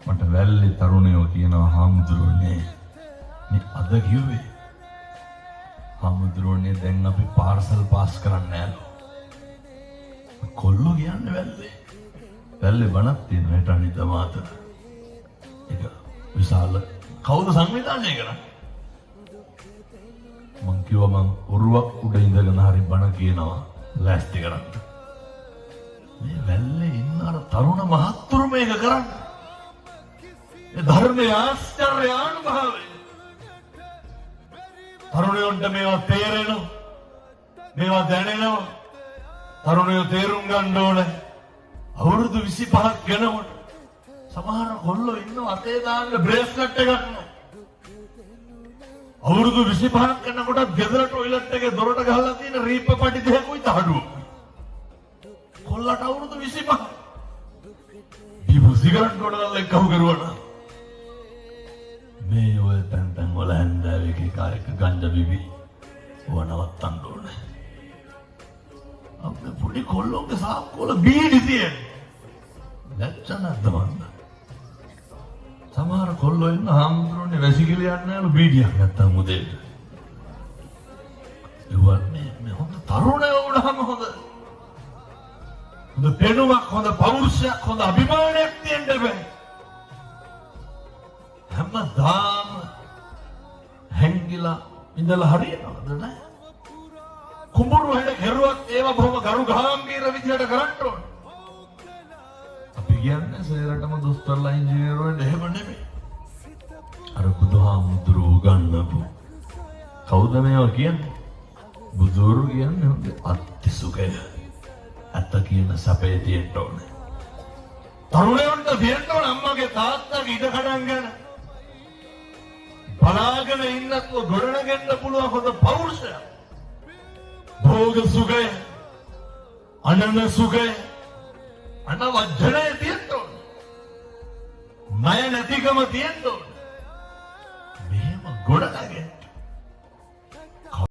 මට වැල්ලේ තරුණයෝ කියනවා හාමුදුරුවනේ මේ අද කිව්වේ හාමුදුරුවනේ දැන් අපි පාර්සල් පාස් කරන්න නෑලු. කොල්ලෝ කියන්නේ වැල්ලේ බණක් තියෙන හැට අනිත් මාතර. ඒක විශාල කවුද සංවිධානය කරන්නේ? මං කිව්වා මං ඔරුවක් උඩ ඉඳගෙන හරි බණ කියනවා ලෑස්ති කරන්න. මේ වැල්ලේ ඉන්න අර තරුණ මහත්තුරු මේක කරන්නේ. ඒ ධර්මයේ ආශ්චර්යානුභවය. තරුණයන්ට මේවා තේරෙනවා. මේවා දැනෙනවා. තරුණයෝ තේරුම් ගන්න ඕනේ. අවුරුදු 25ක් වෙනකොට සමහර කොල්ලෝ ඉන්නව අතේ දාන්න බ්‍රේස්ලට් එකක් නෝ. අවුරුදු 25ක් යනකොට ගෙදර টয়ලට් එකේ දොරට ගහලා තියෙන රීප්ප පටි දෙකකුයි තහඩුව. කොල්ලට අවුරුදු 25. දීපු සිගරට් ගොඩනල්ලා එක්කව කරුවා. මේ ඔය තැන් වල හැන්දෑවේ කායක ගංජා බිබි වනවත්තන්න ඕනේ. අපේ පොඩි කොල්ලෝගේ සාක්කුවල බීඩි තියෙන. ලැජ්ජ නැද්ද මන්ද? සමහර කොල්ලෝ ඉන්න හාමුදුරනේ වැසිකිලි යන්නේ නැලු බීඩියක් නැත්තම් උදේට. මේ හොඳ තරුණයෝ වුණාම හොඳ පෙනුමක්, හොඳ පෞරුෂයක්, හොඳ අභිමානයක් තියෙන්න බෑ. හැමදාම හැංගිලා ඉඳලා හරියනවද නැහැ? කුඹුරු හැඩ කෙරුවක් ඒවා බොහොම ගරු ගාම්භීර විදිහට කරන්න ඕනේ. අපි කියන්නේ සේරටම දොස්තරලා ඉංජිනේරුවෝ වෙන්න එහෙම නෙමෙයි. අර බුදුහාමුදුරුවෝ උගන්වපු කවුද මේවා කියන්නේ? බුදුරු කියන්නේ හොඳ අත්තිසුඛය. අත්ත කියන සැපේ තියෙන්න ඕනේ. තරුණයන්ට තියෙන්න ඕනේ අම්මගේ තාත්තගේ ඉඩ කඩන් ගැන. බලාගෙන ඉන්නත් ගොඩනගෙන්න පුළුවන් හොඳ පෞරුෂයක්. භෝග සුඛය, අනන සුඛය, අනවජ්ජනය තියෙන්න ඕනේ. ණය නැතිකම තියෙන්න ඕනේ. මෙහෙම ගොඩනගෙන